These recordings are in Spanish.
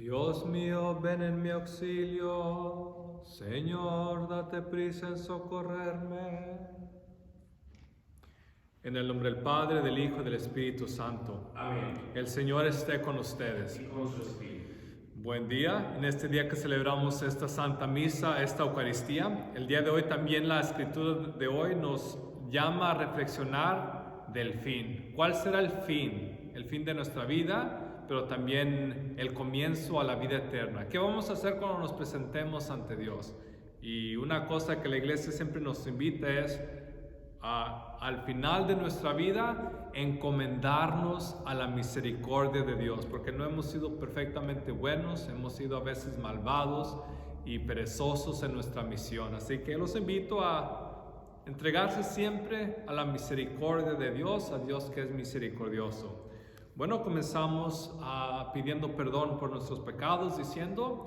Dios mío, ven en mi auxilio. Señor, date prisa en socorrerme. En el nombre del Padre, del Hijo y del Espíritu Santo. Amén. El Señor esté con ustedes. Y con su espíritu. Buen día. En este día que celebramos esta Santa Misa, esta Eucaristía, el día de hoy también la Escritura de hoy nos llama a reflexionar del fin. ¿Cuál será el fin? El fin de nuestra vida, pero también el comienzo a la vida eterna. ¿Qué vamos a hacer cuando nos presentemos ante Dios? Y una cosa que la Iglesia siempre nos invita es al final de nuestra vida encomendarnos a la misericordia de Dios, porque no hemos sido perfectamente buenos, hemos sido a veces malvados y perezosos en nuestra misión. Así que los invito a entregarse siempre a la misericordia de Dios, a Dios que es misericordioso. Bueno, comenzamos pidiendo perdón por nuestros pecados, diciendo: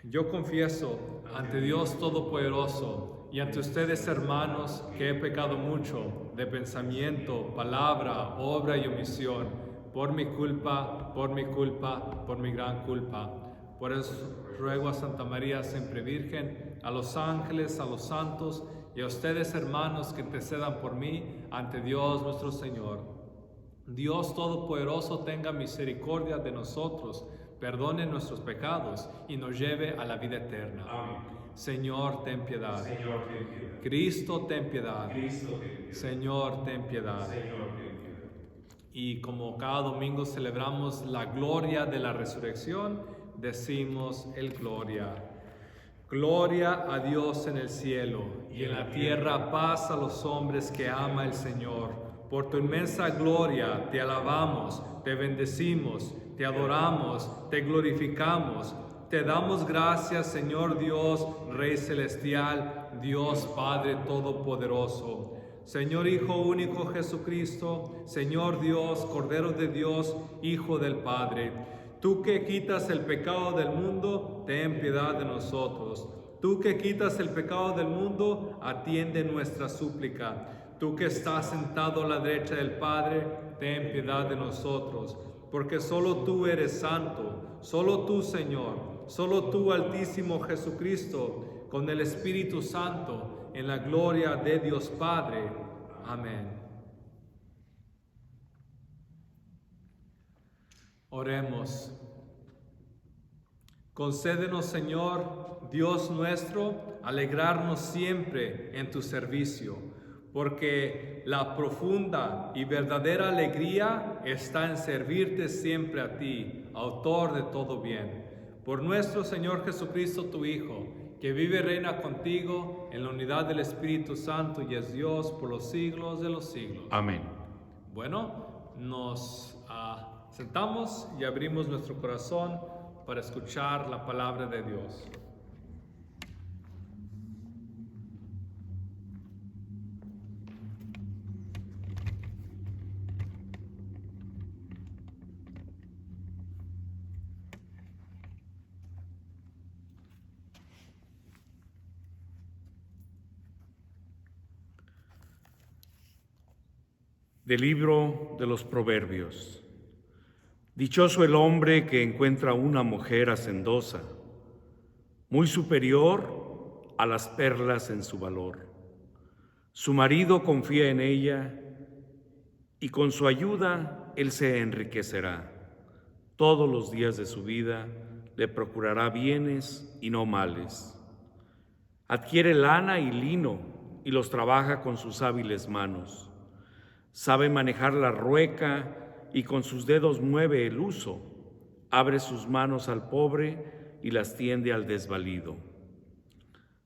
yo confieso ante Dios Todopoderoso y ante ustedes, hermanos, que he pecado mucho de pensamiento, palabra, obra y omisión, por mi culpa, por mi gran culpa. Por eso ruego a Santa María siempre Virgen, a los ángeles, a los santos y a ustedes, hermanos, que intercedan por mí ante Dios nuestro Señor. Dios Todopoderoso tenga misericordia de nosotros, perdone nuestros pecados y nos lleve a la vida eterna. Amén. Señor, ten piedad. Señor, ten piedad. Cristo, ten piedad. Cristo, ten piedad. Señor, ten piedad. Señor, ten piedad. Y como cada domingo celebramos la gloria de la resurrección, decimos el gloria. Gloria a Dios en el cielo y en la tierra paz a los hombres que ama el Señor. Por tu inmensa gloria te alabamos, te bendecimos, te adoramos, te glorificamos. Te damos gracias, Señor Dios, Rey Celestial, Dios Padre Todopoderoso. Señor Hijo único Jesucristo, Señor Dios, Cordero de Dios, Hijo del Padre. Tú que quitas el pecado del mundo, ten piedad de nosotros. Tú que quitas el pecado del mundo, atiende nuestra súplica. Tú que estás sentado a la derecha del Padre, ten piedad de nosotros. Porque solo tú eres santo, solo tú, Señor, solo tú, Altísimo Jesucristo, con el Espíritu Santo, en la gloria de Dios Padre. Amén. Oremos. Concédenos, Señor, Dios nuestro, alegrarnos siempre en tu servicio, porque la profunda y verdadera alegría está en servirte siempre a ti, autor de todo bien. Por nuestro Señor Jesucristo, tu Hijo, que vive y reina contigo en la unidad del Espíritu Santo y es Dios por los siglos de los siglos. Amén. Bueno, nos sentamos y abrimos nuestro corazón para escuchar la palabra de Dios. Del libro de los Proverbios. Dichoso el hombre que encuentra una mujer hacendosa, muy superior a las perlas en su valor. Su marido confía en ella y con su ayuda él se enriquecerá. Todos los días de su vida le procurará bienes y no males. Adquiere lana y lino y los trabaja con sus hábiles manos. Sabe manejar la rueca y con sus dedos mueve el uso. Abre sus manos al pobre y las tiende al desvalido.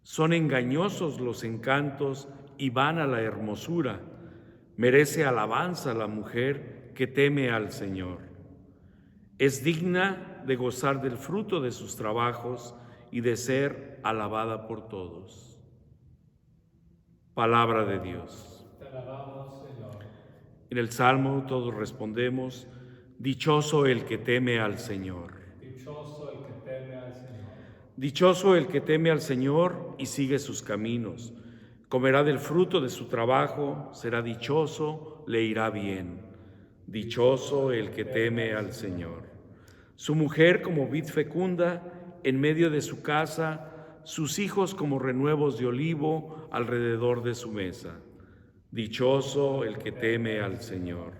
Son engañosos los encantos y vana la hermosura. Merece alabanza la mujer que teme al Señor. Es digna de gozar del fruto de sus trabajos y de ser alabada por todos. Palabra de Dios. Te alabamos, Señor. En el Salmo todos respondemos: dichoso el que teme al Señor. Dichoso el que teme al Señor. Dichoso el que teme al Señor y sigue sus caminos. Comerá del fruto de su trabajo, será dichoso, le irá bien. Dichoso el que teme al Señor. su mujer como vid fecunda en medio de su casa, sus hijos como renuevos de olivo alrededor de su mesa. Dichoso el que teme al Señor.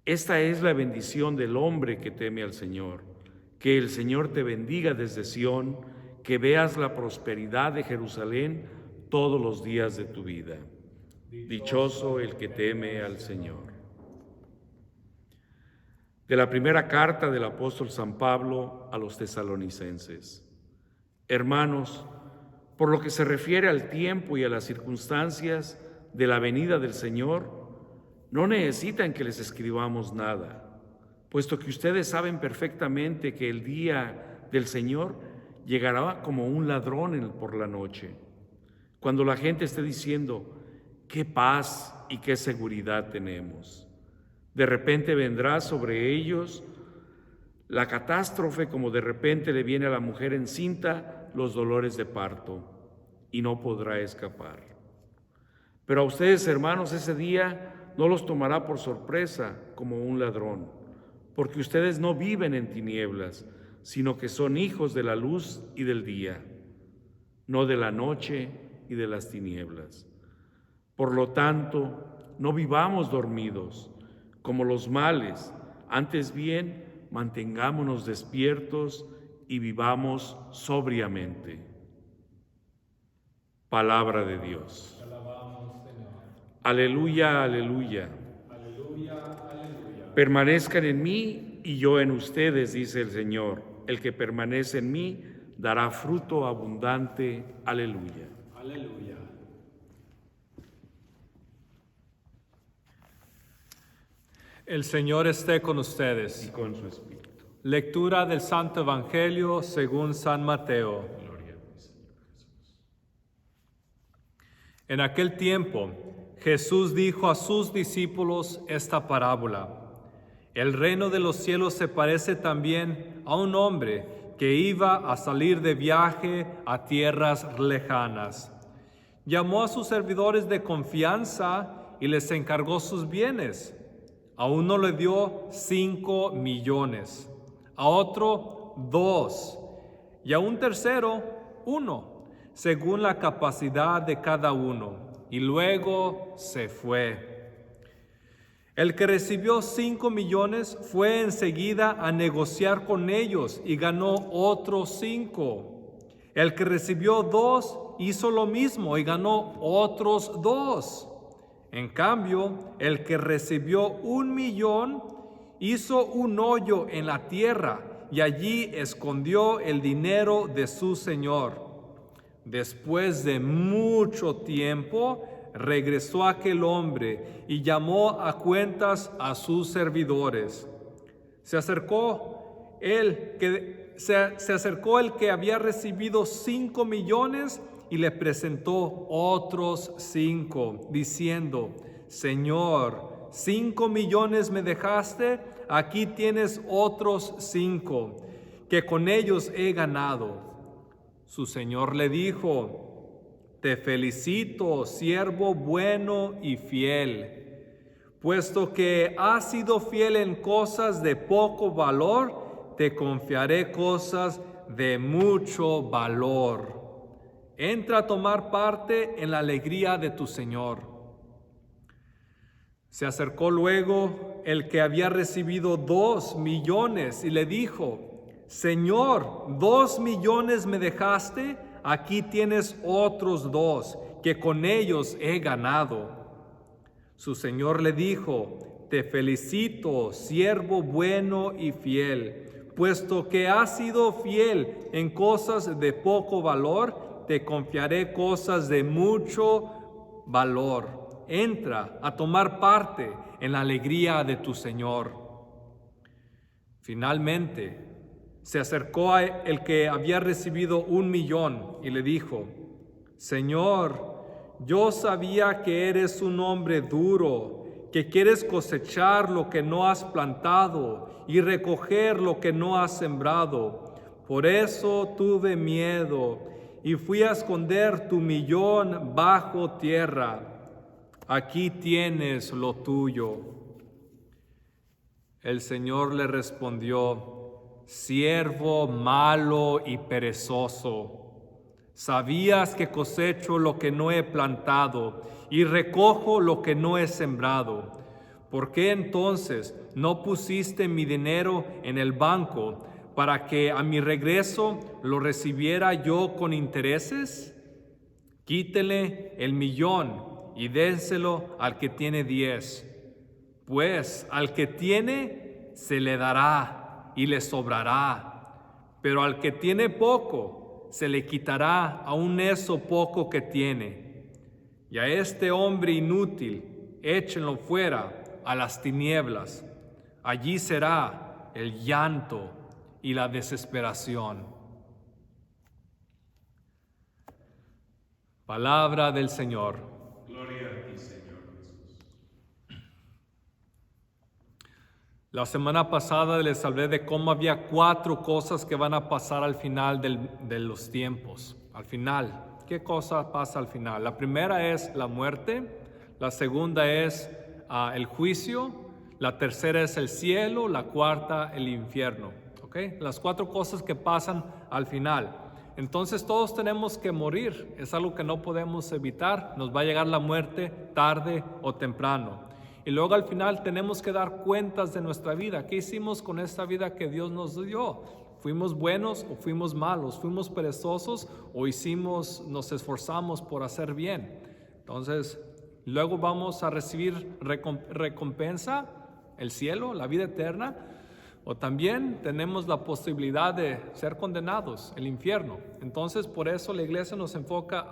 Esta es la bendición del hombre que teme al Señor. Que el Señor te bendiga desde Sión, que veas la prosperidad de Jerusalén todos los días de tu vida. Dichoso el que teme al Señor. De la primera carta del apóstol San Pablo a los tesalonicenses. Hermanos, por lo que se refiere al tiempo y a las circunstancias de la venida del Señor, no necesitan que les escribamos nada, puesto que ustedes saben perfectamente que el día del Señor llegará como un ladrón por la noche, cuando la gente esté diciendo, qué paz y qué seguridad tenemos. De repente vendrá sobre ellos la catástrofe, como de repente le viene a la mujer encinta los dolores de parto, y no podrá escapar. Pero a ustedes, hermanos, ese día no los tomará por sorpresa como un ladrón, porque ustedes no viven en tinieblas, sino que son hijos de la luz y del día, no de la noche y de las tinieblas. Por lo tanto, no vivamos dormidos como los males, antes bien, mantengámonos despiertos y vivamos sobriamente. Palabra de Dios. Te alabamos, Señor. Aleluya, aleluya. Aleluya, aleluya. Permanezcan en mí y yo en ustedes, dice el Señor. El que permanece en mí dará fruto abundante. Aleluya. Aleluya. El Señor esté con Y ustedes. con su espíritu. Lectura del Santo Evangelio según San Mateo. Gloria a ti, Señor Jesús. En aquel tiempo, Jesús dijo a sus discípulos esta parábola. El reino de los cielos se parece también a un hombre que iba a salir de viaje a tierras lejanas. Llamó a sus servidores de confianza y les encargó sus bienes. A uno le dio 5 millones, a otro 2, y a un tercero 1, según la capacidad de cada uno, y luego se fue. El que recibió 5 millones fue enseguida a negociar con ellos y ganó otros 5. El que recibió 2 hizo lo mismo y ganó otros 2. En cambio, el que recibió 1 millón hizo un hoyo en la tierra y allí escondió el dinero de su señor. Después de mucho tiempo, regresó aquel hombre y llamó a cuentas a sus servidores. Se acercó el que había recibido 5 millones y le presentó otros 5, diciendo, Señor, 5 millones me dejaste, aquí tienes otros 5, que con ellos he ganado. Su señor le dijo, te felicito, siervo bueno y fiel, puesto que has sido fiel en cosas de poco valor, te confiaré cosas de mucho valor. Entra a tomar parte en la alegría de tu Señor. Se acercó luego el que había recibido 2 millones y le dijo, Señor, 2 millones me dejaste, aquí tienes otros 2, que con ellos he ganado. Su Señor le dijo, te felicito, siervo bueno y fiel, puesto que has sido fiel en cosas de poco valor, te confiaré cosas de mucho valor. Entra a tomar parte en la alegría de tu Señor. Finalmente, se acercó a el que había recibido 1 millón y le dijo, Señor, yo sabía que eres un hombre duro, que quieres cosechar lo que no has plantado y recoger lo que no has sembrado. Por eso tuve miedo y fui a esconder tu millón bajo tierra. Aquí tienes lo tuyo. El Señor le respondió, siervo malo y perezoso. Sabías que cosecho lo que no he plantado y recojo lo que no he sembrado. ¿Por qué entonces no pusiste mi dinero en el banco para que a mi regreso lo recibiera yo con intereses? Quítele el 1,000,000 y déselo al que tiene 10. Pues al que tiene se le dará y le sobrará, pero al que tiene poco se le quitará aun eso poco que tiene. Y a este hombre inútil échenlo fuera a las tinieblas. Allí será el llanto y la desesperación. Palabra del Señor. Gloria a ti, Señor Jesús. La semana pasada les hablé de cómo había 4 cosas que van a pasar al final de los tiempos. Al final, ¿qué cosa pasa al final? La primera es la muerte, la segunda es el juicio, la tercera es el cielo, la cuarta el infierno. ¿Okay? Las 4 cosas que pasan al final. Entonces todos tenemos que morir, es algo que no podemos evitar, nos va a llegar la muerte tarde o temprano. Y luego al final tenemos que dar cuentas de nuestra vida. ¿Qué hicimos con esta vida que Dios nos dio? ¿Fuimos buenos o fuimos malos? ¿Fuimos perezosos o nos esforzamos por hacer bien? Entonces, luego vamos a recibir recompensa, el cielo, la vida eterna. O también tenemos la posibilidad de ser condenados, el infierno. Entonces, por eso la iglesia nos enfoca,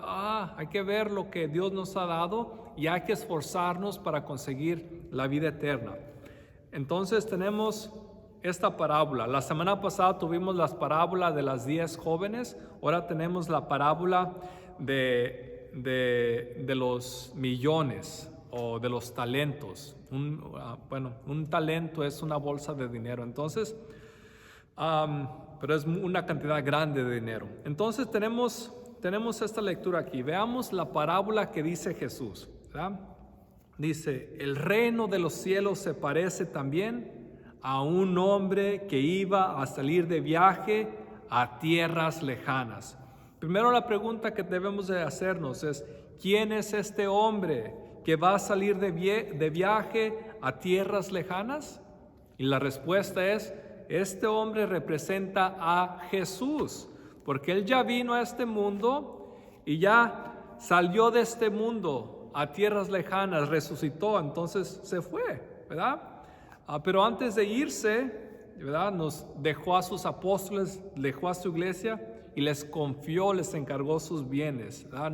hay que ver lo que Dios nos ha dado y hay que esforzarnos para conseguir la vida eterna. Entonces, tenemos esta parábola. La semana pasada tuvimos la parábola de las 10 jóvenes. Ahora tenemos la parábola de los millones o de los talentos. Un talento es una bolsa de dinero. Entonces, pero es una cantidad grande de dinero. Entonces tenemos esta lectura aquí. Veamos la parábola que dice Jesús, ¿verdad? Dice, el reino de los cielos se parece también a un hombre que iba a salir de viaje a tierras lejanas. Primero la pregunta que debemos de hacernos es, ¿quién es este hombre que va a salir de viaje a tierras lejanas? Y la respuesta es, este hombre representa a Jesús, porque Él ya vino a este mundo y ya salió de este mundo a tierras lejanas, resucitó, entonces se fue, ¿verdad? Pero antes de irse, ¿verdad? Nos dejó a sus apóstoles, dejó a su iglesia y les confió, les encargó sus bienes, ¿verdad?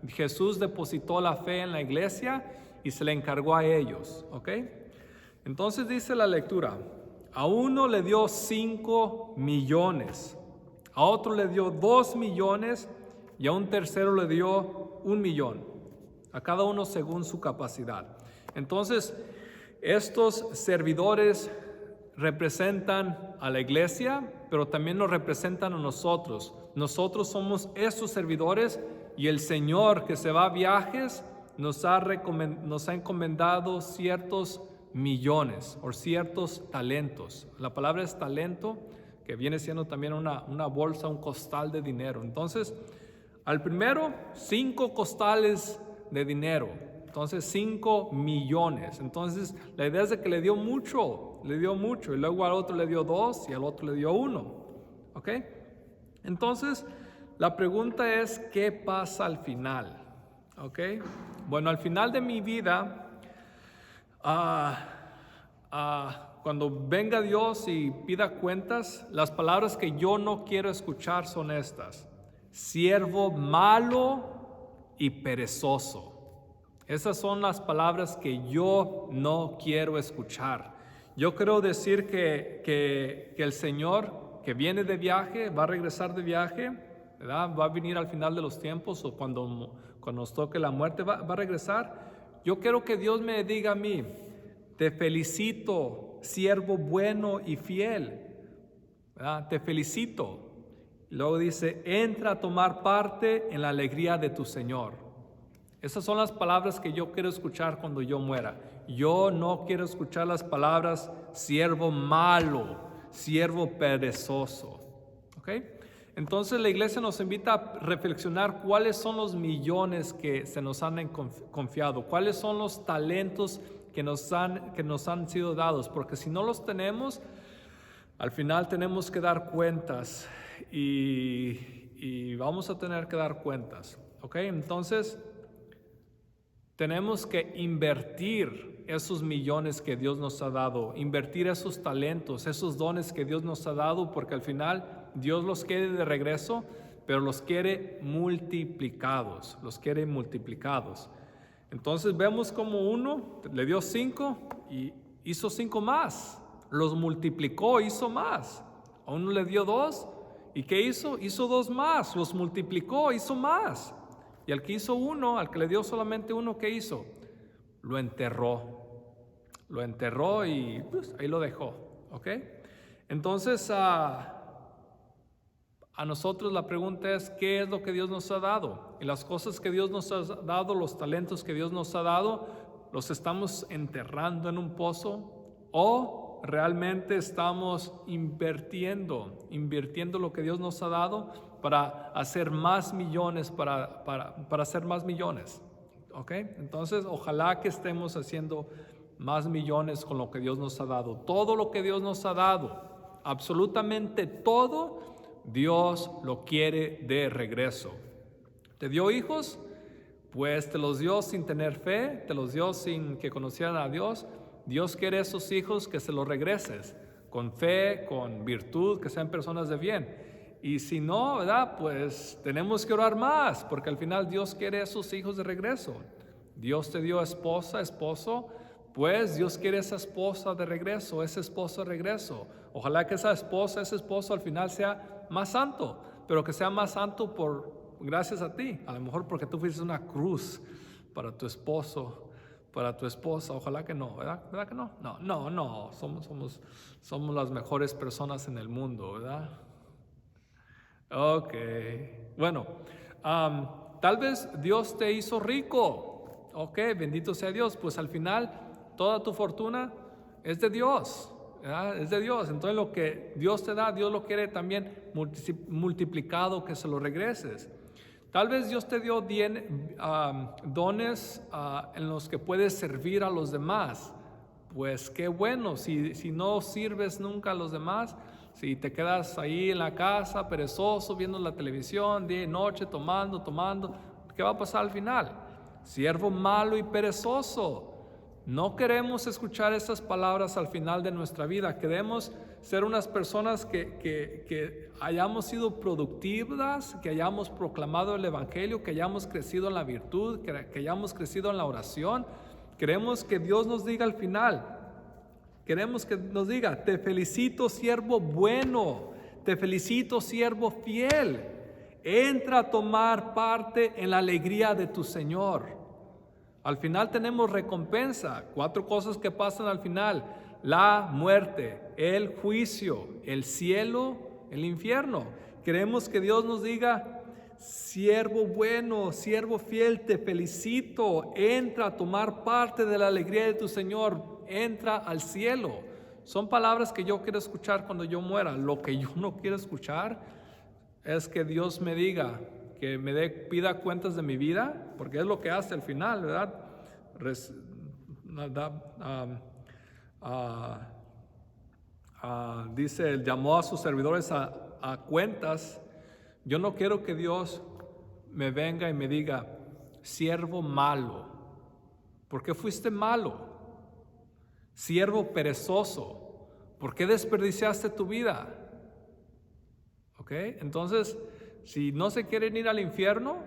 Jesús depositó la fe en la iglesia y se le encargó a ellos, ¿ok? Entonces dice la lectura, a uno le dio 5 millones, a otro le dio 2 millones y a un tercero le dio 1,000,000, a cada uno según su capacidad. Entonces, estos servidores representan a la iglesia, pero también nos representan a nosotros. Nosotros somos esos servidores y el Señor que se va a viajes nos ha encomendado ciertos millones o ciertos talentos. La palabra es talento, que viene siendo también una bolsa, un costal de dinero. Entonces, al primero, 5 costales de dinero. Entonces, 5 millones. Entonces, la idea es de que le dio mucho, y luego al otro le dio 2 y al otro le dio 1. ¿Ok? Entonces, la pregunta es, ¿qué pasa al final? ¿Ok? Bueno, al final de mi vida, cuando venga Dios y pida cuentas, las palabras que yo no quiero escuchar son estas: siervo malo y perezoso. Esas son las palabras que yo no quiero escuchar. Yo quiero decir que el Señor que viene de viaje, va a regresar de viaje, ¿verdad? Va a venir al final de los tiempos o cuando nos toque la muerte, va a regresar. Yo quiero que Dios me diga a mí: te felicito, siervo bueno y fiel, ¿verdad? Te felicito. Luego dice, entra a tomar parte en la alegría de tu Señor. Esas son las palabras que yo quiero escuchar cuando yo muera. Yo no quiero escuchar las palabras siervo malo, siervo perezoso. ¿Ok? Entonces la iglesia nos invita a reflexionar cuáles son los millones que se nos han confiado, cuáles son los talentos que nos han sido dados, porque si no los tenemos, al final tenemos que dar cuentas y vamos a tener que dar cuentas. ¿Ok? Entonces tenemos que invertir esos millones que Dios nos ha dado, invertir esos talentos, esos dones que Dios nos ha dado, porque al final Dios los quiere de regreso, pero los quiere multiplicados, Entonces vemos como uno le dio 5 y hizo 5 más, los multiplicó, hizo más. A uno le dio 2 y ¿qué hizo? Hizo 2 más, los multiplicó, hizo más. Y al que hizo 1, al que le dio solamente 1, ¿qué hizo? Lo enterró y pues, ahí lo dejó. ¿Ok? Entonces a nosotros la pregunta es, ¿qué es lo que Dios nos ha dado? Y las cosas que Dios nos ha dado, los talentos que Dios nos ha dado, ¿los estamos enterrando en un pozo? ¿O realmente estamos invirtiendo lo que Dios nos ha dado para hacer más millones, para hacer más millones? ¿Ok? Entonces, ojalá que estemos haciendo más millones con lo que Dios nos ha dado. Todo lo que Dios nos ha dado, absolutamente todo, Dios lo quiere de regreso. ¿Te dio hijos? Pues te los dio sin tener fe, te los dio sin que conocieran a Dios. Dios quiere esos hijos que se los regreses, con fe, con virtud, que sean personas de bien. Y si no, ¿verdad? Pues tenemos que orar más, porque al final Dios quiere esos hijos de regreso. Dios te dio esposa, esposo, pues Dios quiere esa esposa de regreso, ese esposo de regreso. Ojalá que esa esposa, ese esposo al final sea más santo, pero que sea más santo gracias a ti. A lo mejor porque tú fuiste una cruz para tu esposo, para tu esposa. Ojalá que no, ¿verdad? ¿Verdad que no? No. Somos las mejores personas en el mundo, ¿verdad? Ok. Bueno, tal vez Dios te hizo rico. Ok, bendito sea Dios. Pues al final toda tu fortuna es de Dios, ¿verdad? Es de Dios. Entonces lo que Dios te da, Dios lo quiere también multiplicado, que se lo regreses. Tal vez Dios te dio dones en los que puedes servir a los demás. Pues qué bueno, si no sirves nunca a los demás, si te quedas ahí en la casa perezoso, viendo la televisión día y noche, tomando, ¿qué va a pasar al final? Siervo malo y perezoso. No queremos escuchar esas palabras al final de nuestra vida. Queremos ser unas personas que hayamos sido productivas, que hayamos proclamado el Evangelio, que hayamos crecido en la virtud, que hayamos crecido en la oración. Queremos que Dios nos diga al final, queremos que nos diga: te felicito, siervo bueno, te felicito, siervo fiel. Entra a tomar parte en la alegría de tu Señor. Al final tenemos recompensa. 4 cosas que pasan al final: la muerte, el juicio, el cielo, el infierno. Queremos que Dios nos diga: siervo bueno, siervo fiel, te felicito. Entra a tomar parte de la alegría de tu Señor. Entra al cielo. Son palabras que yo quiero escuchar cuando yo muera. Lo que yo no quiero escuchar es que Dios me diga, que pida cuentas de mi vida, porque es lo que hace al final, ¿verdad? Dice, él llamó a sus servidores a cuentas. Yo no quiero que Dios me venga y me diga: siervo malo, ¿por qué fuiste malo? Siervo perezoso, ¿por qué desperdiciaste tu vida? ¿Ok? Entonces, si no se quieren ir al infierno,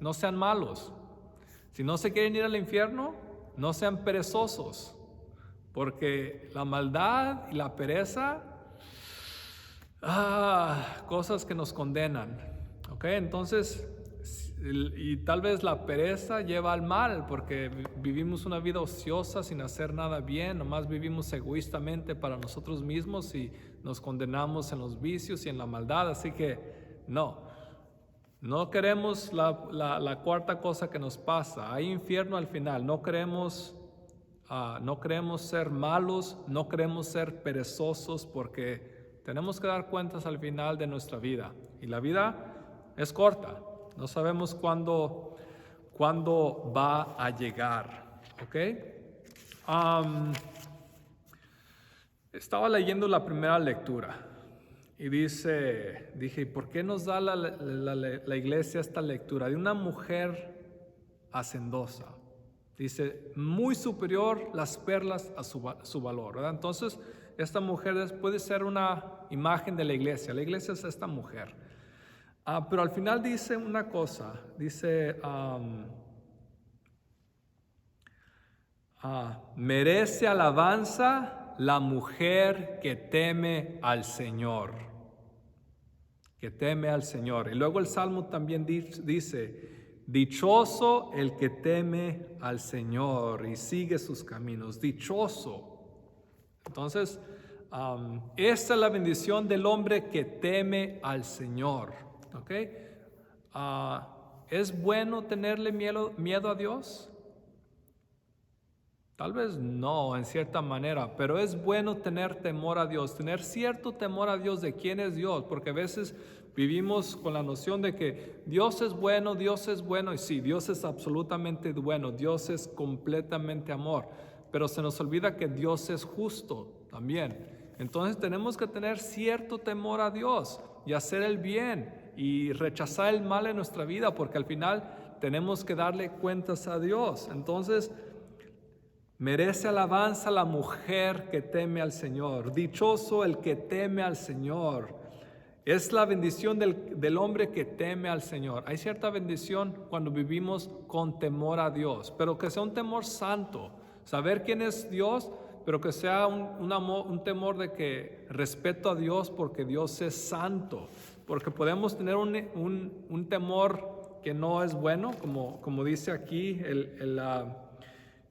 no sean malos. Si no se quieren ir al infierno, no sean perezosos, porque la maldad y la pereza, cosas que nos condenan. ¿Ok? Entonces, y tal vez la pereza lleva al mal, porque vivimos una vida ociosa sin hacer nada bien, nomás vivimos egoístamente para nosotros mismos y nos condenamos en los vicios y en la maldad. Así que no queremos la cuarta cosa que nos pasa. Hay infierno al final. No queremos ser malos, no queremos ser perezosos, porque tenemos que dar cuentas al final de nuestra vida. Y la vida es corta. No sabemos cuándo va a llegar. ¿Ok? Estaba leyendo la primera lectura. Y dije, ¿por qué nos da la iglesia esta lectura? De una mujer hacendosa. Dice, muy superior las perlas a su valor, ¿verdad? Entonces, esta mujer puede ser una imagen de la iglesia. La iglesia es esta mujer. Pero al final dice una cosa. Dice, merece alabanza la mujer que teme al Señor. Que teme al Señor. Y luego el Salmo también dice, dichoso el que teme al Señor y sigue sus caminos. Dichoso. Entonces, esta es la bendición del hombre que teme al Señor. ¿Ok? ¿Es bueno tenerle miedo a Dios? Tal vez no, en cierta manera, pero es bueno tener temor a Dios, tener cierto temor a Dios de quién es Dios, porque a veces vivimos con la noción de que Dios es bueno, y sí, Dios es absolutamente bueno, Dios es completamente amor, pero se nos olvida que Dios es justo también. Entonces tenemos que tener cierto temor a Dios y hacer el bien y rechazar el mal en nuestra vida, porque al final tenemos que darle cuentas a Dios. Entonces, merece alabanza la mujer que teme al Señor. Dichoso el que teme al Señor. Es la bendición del hombre que teme al Señor. Hay cierta bendición cuando vivimos con temor a Dios, pero que sea un temor santo. Saber quién es Dios, pero que sea un temor de que respeto a Dios porque Dios es santo. Porque podemos tener un temor que no es bueno, como dice aquí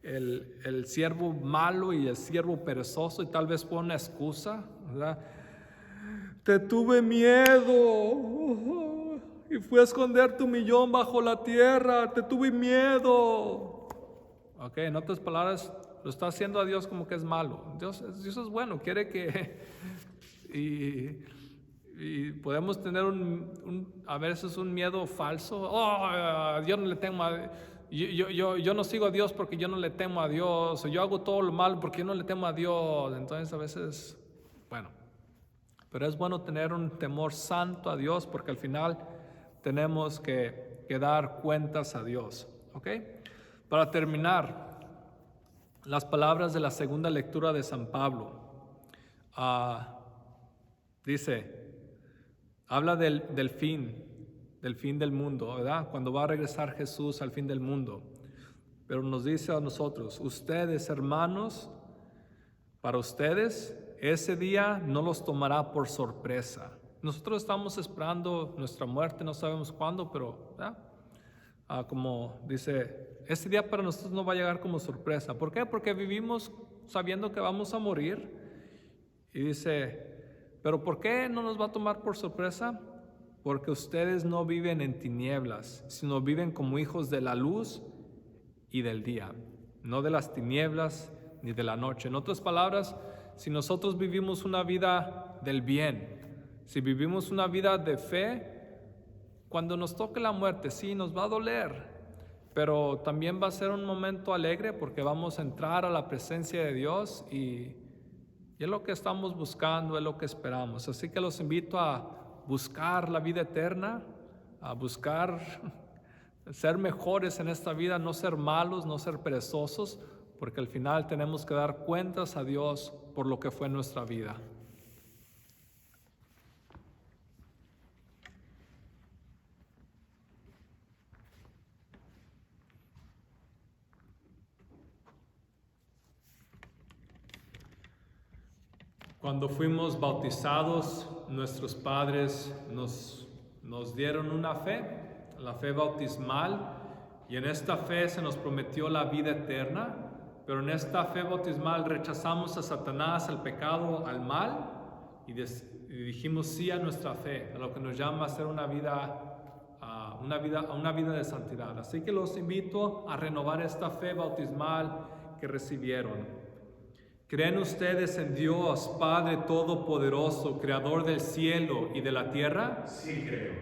el siervo malo y el siervo perezoso, y tal vez pone una excusa, ¿verdad? Te tuve miedo y fui a esconder tu millón bajo la tierra, te tuve miedo. Ok, en otras palabras, lo está haciendo a Dios como que es malo. Dios es bueno, quiere que... Y podemos tener a veces un miedo falso. Yo no le tengo a... Yo no sigo a Dios porque yo no le temo a Dios, o yo hago todo lo malo porque yo no le temo a Dios. Entonces a veces, bueno, pero es bueno tener un temor santo a Dios, porque al final tenemos que dar cuentas a Dios. ¿Ok? Para terminar, las palabras de la segunda lectura de San Pablo. Habla del fin del mundo, ¿verdad? Cuando va a regresar Jesús al fin del mundo. Pero nos dice a nosotros, ustedes, hermanos, para ustedes ese día no los tomará por sorpresa. Nosotros estamos esperando nuestra muerte, no sabemos cuándo, pero ¿verdad? Como dice, ese día para nosotros no va a llegar como sorpresa. ¿Por qué? Porque vivimos sabiendo que vamos a morir. Y dice, ¿pero por qué no nos va a tomar por sorpresa? Porque ustedes no viven en tinieblas, sino viven como hijos de la luz y del día, no de las tinieblas ni de la noche. En otras palabras, si nosotros vivimos una vida del bien, si vivimos una vida de fe, cuando nos toque la muerte, sí, nos va a doler, pero también va a ser un momento alegre porque vamos a entrar a la presencia de Dios y es lo que estamos buscando, es lo que esperamos. Así que los invito a buscar la vida eterna, a buscar ser mejores en esta vida, no ser malos, no ser perezosos, porque al final tenemos que dar cuentas a Dios por lo que fue nuestra vida. Cuando fuimos bautizados, nuestros padres nos dieron una fe, la fe bautismal, y en esta fe se nos prometió la vida eterna, pero en esta fe bautismal rechazamos a Satanás, al pecado, al mal, y dijimos sí a nuestra fe, a lo que nos llama a ser una vida de santidad. Así que los invito a renovar esta fe bautismal que recibieron. ¿Creen ustedes en Dios, Padre Todopoderoso, Creador del cielo y de la tierra? Sí creo.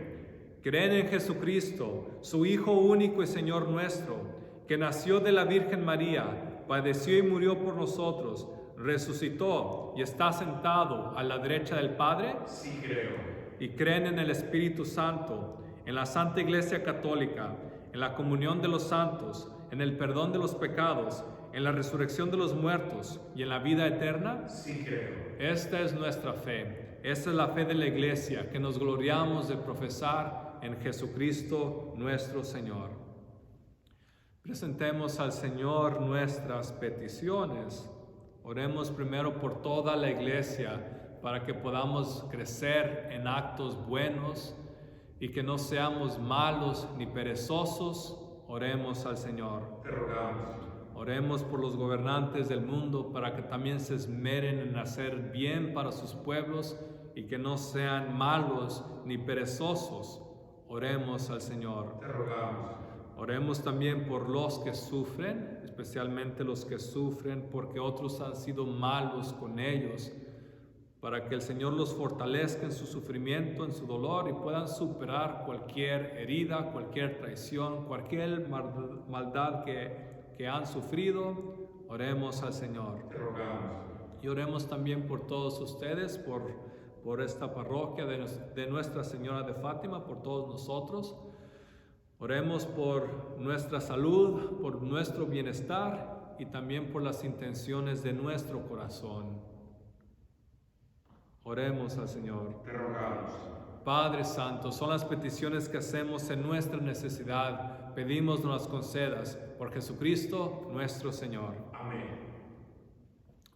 ¿Creen en Jesucristo, su Hijo único y Señor nuestro, que nació de la Virgen María, padeció y murió por nosotros, resucitó y está sentado a la derecha del Padre? Sí creo. ¿Y creen en el Espíritu Santo, en la Santa Iglesia Católica, en la comunión de los santos, en el perdón de los pecados, en la resurrección de los muertos y en la vida eterna? Sí creo. Esta es nuestra fe. Esta es la fe de la Iglesia, que nos gloriamos de profesar en Jesucristo nuestro Señor. Presentemos al Señor nuestras peticiones. Oremos primero por toda la Iglesia para que podamos crecer en actos buenos y que no seamos malos ni perezosos. Oremos al Señor. Te rogamos. Oremos por los gobernantes del mundo para que también se esmeren en hacer bien para sus pueblos y que no sean malos ni perezosos. Oremos al Señor. Te rogamos. Oremos también por los que sufren, especialmente los que sufren porque otros han sido malos con ellos, para que el Señor los fortalezca en su sufrimiento, en su dolor y puedan superar cualquier herida, cualquier traición, cualquier maldad que han sufrido. Oremos al Señor. Te rogamos. Y oremos también por todos ustedes, por esta parroquia de Nuestra Señora de Fátima, por todos nosotros. Oremos por nuestra salud, por nuestro bienestar y también por las intenciones de nuestro corazón. Oremos al Señor. Te rogamos. Padre Santo, son las peticiones que hacemos en nuestra necesidad. Pedimos nos las concedas por Jesucristo nuestro Señor. Amén.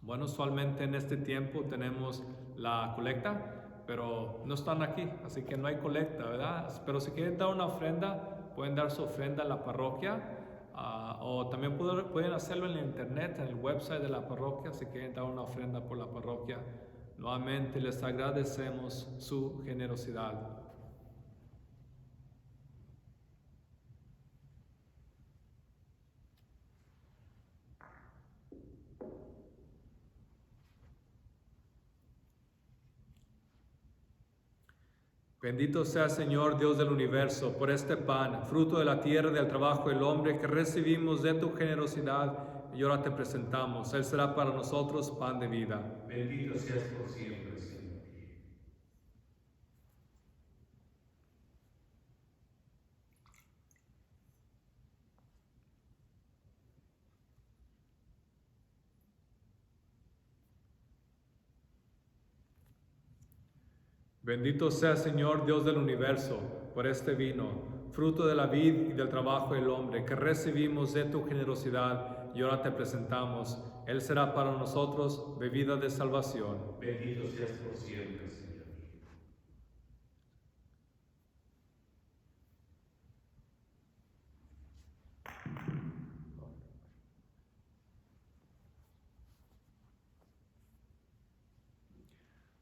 Bueno, usualmente en este tiempo tenemos la colecta, pero no están aquí, así que no hay colecta, ¿verdad? Pero si quieren dar una ofrenda, pueden dar su ofrenda a la parroquia, o también pueden hacerlo en la internet, en el website de la parroquia, si quieren dar una ofrenda por la parroquia. Nuevamente les agradecemos su generosidad. Bendito sea Señor Dios del universo por este pan, fruto de la tierra y del trabajo del hombre que recibimos de tu generosidad y ahora te presentamos. Él será para nosotros pan de vida. Bendito seas por siempre, Señor. Bendito sea Señor Dios del universo por este vino, fruto de la vid y del trabajo del hombre que recibimos de tu generosidad y ahora te presentamos. Él será para nosotros bebida de salvación. Bendito seas por siempre, Señor.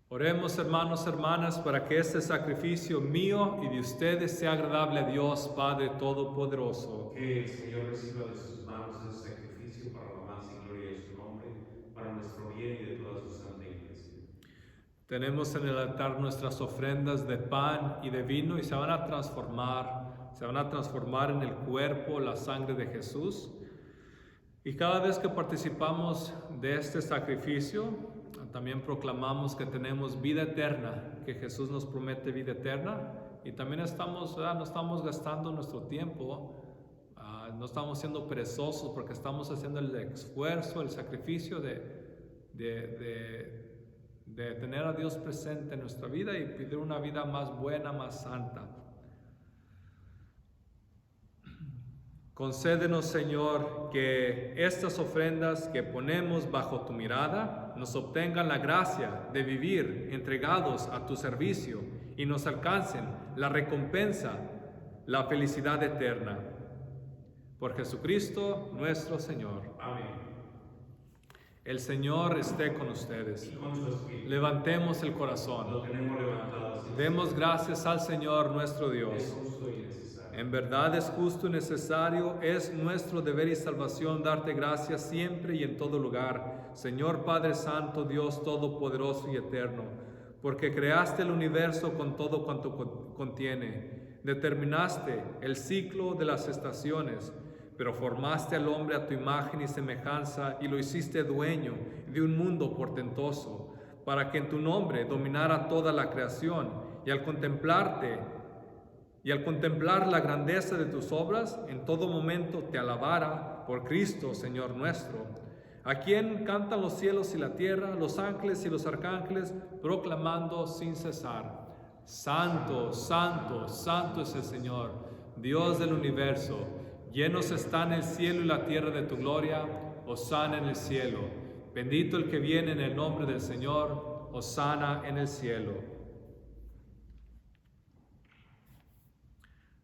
Oremos, hermanos, hermanas, para que este sacrificio mío y de ustedes sea agradable a Dios, Padre Todopoderoso. Que el Señor reciba de sus manos este sacrificio para la alabanza y gloria de su nombre, para nuestro bien y de toda su santa iglesia. Tenemos en el altar nuestras ofrendas de pan y de vino y se van a transformar en el cuerpo, la sangre de Jesús. Y cada vez que participamos de este sacrificio, también proclamamos que tenemos vida eterna, que Jesús nos promete vida eterna y también no estamos gastando nuestro tiempo, no estamos siendo perezosos porque estamos haciendo el esfuerzo, el sacrificio de tener a Dios presente en nuestra vida y pedir una vida más buena, más santa. Concédenos, Señor, que estas ofrendas que ponemos bajo tu mirada nos obtengan la gracia de vivir entregados a tu servicio y nos alcancen la recompensa, la felicidad eterna. Por Jesucristo nuestro Señor. Amén. El Señor esté con ustedes. Y con su espíritu. Levantemos el corazón. Lo tenemos levantado. Demos gracias al Señor nuestro Dios. Es justo y necesario. En verdad es justo y necesario, es nuestro deber y salvación darte gracias siempre y en todo lugar, Señor Padre Santo, Dios Todopoderoso y Eterno, porque creaste el universo con todo cuanto contiene, determinaste el ciclo de las estaciones, pero formaste al hombre a tu imagen y semejanza y lo hiciste dueño de un mundo portentoso, para que en tu nombre dominara toda la creación y al contemplar la grandeza de tus obras, en todo momento te alabara por Cristo, Señor nuestro, a quien cantan los cielos y la tierra, los ángeles y los arcángeles, proclamando sin cesar: Santo, santo, santo es el Señor, Dios del universo. Llenos están el cielo y la tierra de tu gloria. Hosana en el cielo. Bendito el que viene en el nombre del Señor. Hosana en el cielo.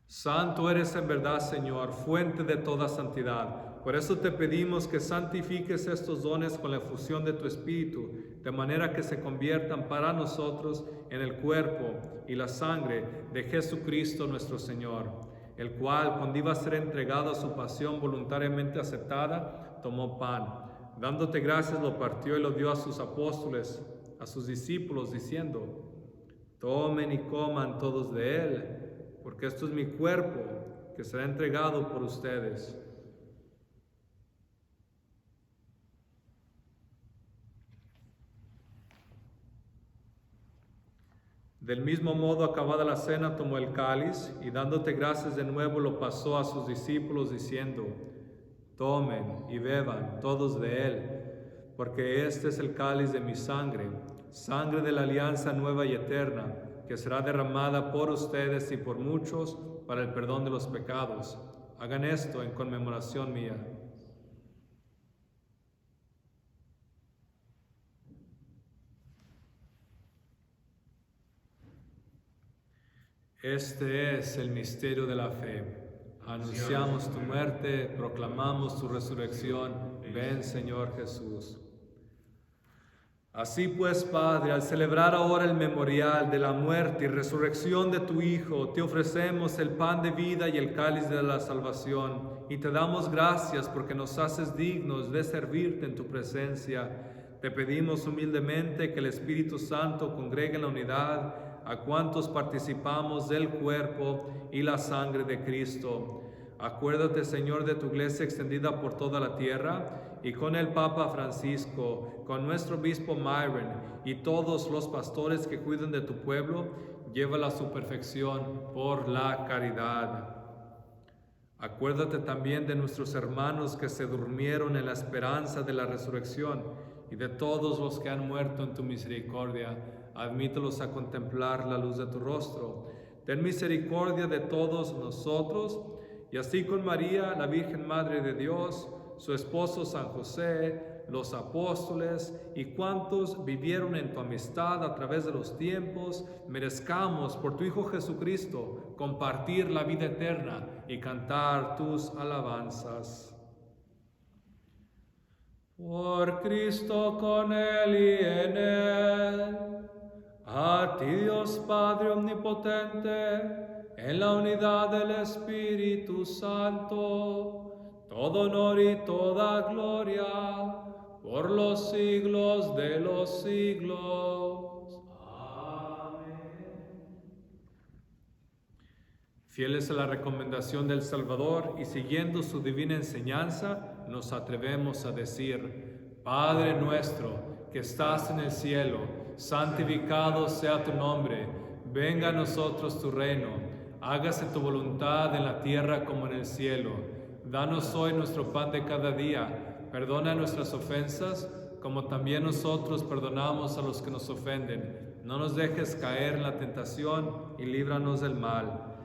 Santo eres en verdad, Señor, fuente de toda santidad. Por eso te pedimos que santifiques estos dones con la efusión de tu Espíritu, de manera que se conviertan para nosotros en el cuerpo y la sangre de Jesucristo nuestro Señor, el cual, cuando iba a ser entregado a su pasión voluntariamente aceptada, tomó pan. Dándote gracias, lo partió y lo dio a sus apóstoles, a sus discípulos, diciendo: Tomen y coman todos de él, porque esto es mi cuerpo, que será entregado por ustedes. Del mismo modo, acabada la cena, tomó el cáliz, y dándote gracias de nuevo, lo pasó a sus discípulos, diciendo: Tomen y beban todos de él, porque este es el cáliz de mi sangre, sangre de la alianza nueva y eterna, que será derramada por ustedes y por muchos para el perdón de los pecados. Hagan esto en conmemoración mía. Este es el misterio de la fe. Anunciamos tu muerte, proclamamos tu resurrección. Ven, Señor Jesús. Así pues, Padre, al celebrar ahora el memorial de la muerte y resurrección de tu Hijo, te ofrecemos el pan de vida y el cáliz de la salvación, y te damos gracias porque nos haces dignos de servirte en tu presencia. Te pedimos humildemente que el Espíritu Santo congregue en la unidad a cuantos participamos del cuerpo y la sangre de Cristo. Acuérdate, Señor, de tu iglesia extendida por toda la tierra, y con el Papa Francisco, con nuestro obispo Myron y todos los pastores que cuidan de tu pueblo, llévala a su perfección por la caridad. Acuérdate también de nuestros hermanos que se durmieron en la esperanza de la resurrección, y de todos los que han muerto en tu misericordia. Admítelos a contemplar la luz de tu rostro. Ten misericordia de todos nosotros, y así con María, la Virgen Madre de Dios, su esposo San José, los apóstoles y cuantos vivieron en tu amistad a través de los tiempos, merezcamos por tu Hijo Jesucristo compartir la vida eterna y cantar tus alabanzas. Por Cristo, con Él y en Él, a ti Dios Padre Omnipotente, en la unidad del Espíritu Santo, todo honor y toda gloria, por los siglos de los siglos. Amén. Fieles a la recomendación del Salvador y siguiendo su divina enseñanza, nos atrevemos a decir: Padre nuestro, que estás en el cielo, santificado sea tu nombre, venga a nosotros tu reino, hágase tu voluntad en la tierra como en el cielo. Danos hoy nuestro pan de cada día, perdona nuestras ofensas, como también nosotros perdonamos a los que nos ofenden. No nos dejes caer en la tentación y líbranos del mal.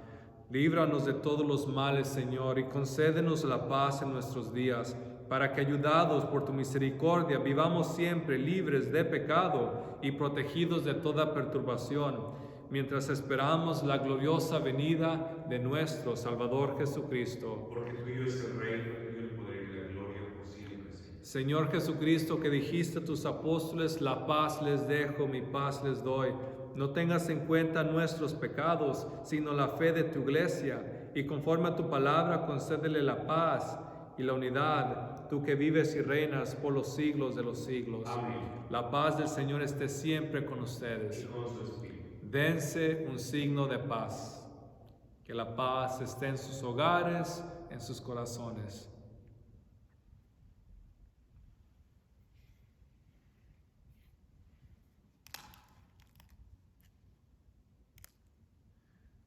Líbranos de todos los males, Señor, y concédenos la paz en nuestros días, para que, ayudados por tu misericordia, vivamos siempre libres de pecado y protegidos de toda perturbación, mientras esperamos la gloriosa venida de nuestro Salvador Jesucristo. Porque tuyo es el reino, y el poder y la gloria por siempre. Señor Jesucristo, que dijiste a tus apóstoles: la paz les dejo, mi paz les doy. No tengas en cuenta nuestros pecados, sino la fe de tu iglesia, y conforme a tu palabra concédele la paz y la unidad, tú que vives y reinas por los siglos de los siglos. Amén. La paz del Señor esté siempre con ustedes. Y con su espíritu. Dense un signo de paz. Que la paz esté en sus hogares, en sus corazones.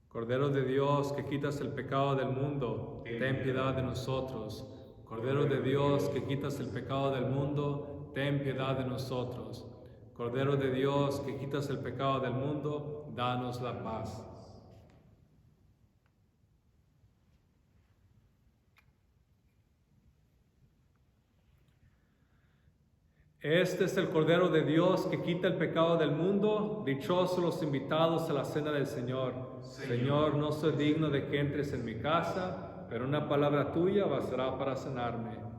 Cordero de Dios, que quitas el pecado del mundo, ten piedad de nosotros. Cordero de Dios, que quitas el pecado del mundo, ten piedad de nosotros. Cordero de Dios, que quitas el pecado del mundo, danos la paz. Este es el Cordero de Dios que quita el pecado del mundo. Dichosos los invitados a la cena del Señor. Señor, no soy digno de que entres en mi casa, pero una palabra tuya bastará para sanarme.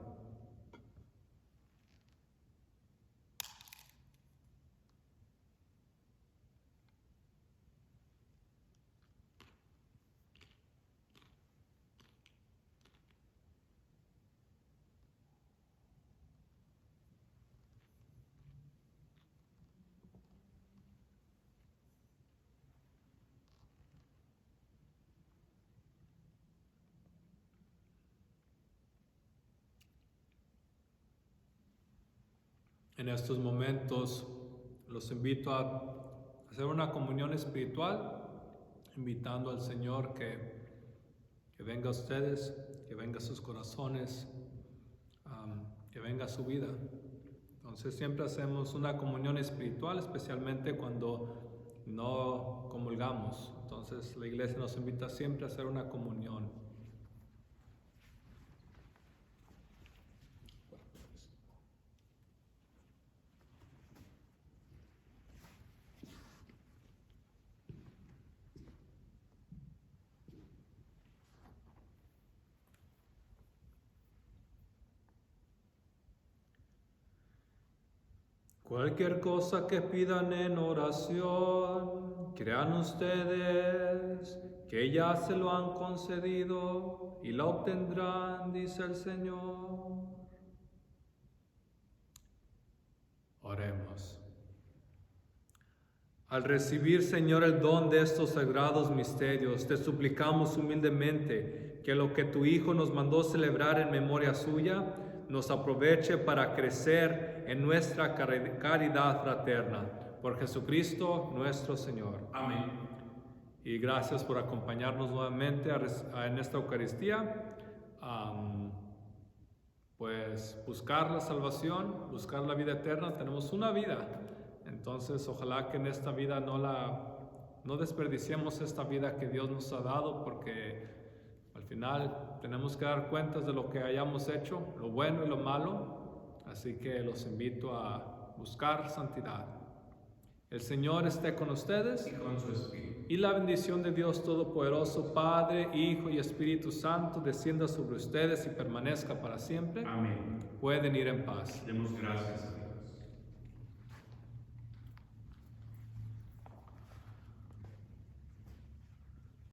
En estos momentos los invito a hacer una comunión espiritual, invitando al Señor que venga a ustedes, que venga a sus corazones, que venga a su vida. Entonces siempre hacemos una comunión espiritual, especialmente cuando no comulgamos. Entonces la iglesia nos invita siempre a hacer una comunión. Cualquier cosa que pidan en oración, crean ustedes que ya se lo han concedido y la obtendrán, dice el Señor. Oremos. Al recibir, Señor, el don de estos sagrados misterios, te suplicamos humildemente que lo que tu Hijo nos mandó celebrar en memoria suya, nos aproveche para crecer en nuestra caridad fraterna. Por Jesucristo nuestro Señor. Amén. Y gracias por acompañarnos nuevamente en esta Eucaristía. Pues buscar la salvación, buscar la vida eterna. Tenemos una vida. Entonces ojalá que en esta vida no desperdiciemos esta vida que Dios nos ha dado, porque al final tenemos que dar cuentas de lo que hayamos hecho, lo bueno y lo malo. Así que los invito a buscar santidad. El Señor esté con ustedes. Y con su espíritu. Y la bendición de Dios Todopoderoso, Padre, Hijo y Espíritu Santo, descienda sobre ustedes y permanezca para siempre. Amén. Pueden ir en paz. Demos gracias a Dios.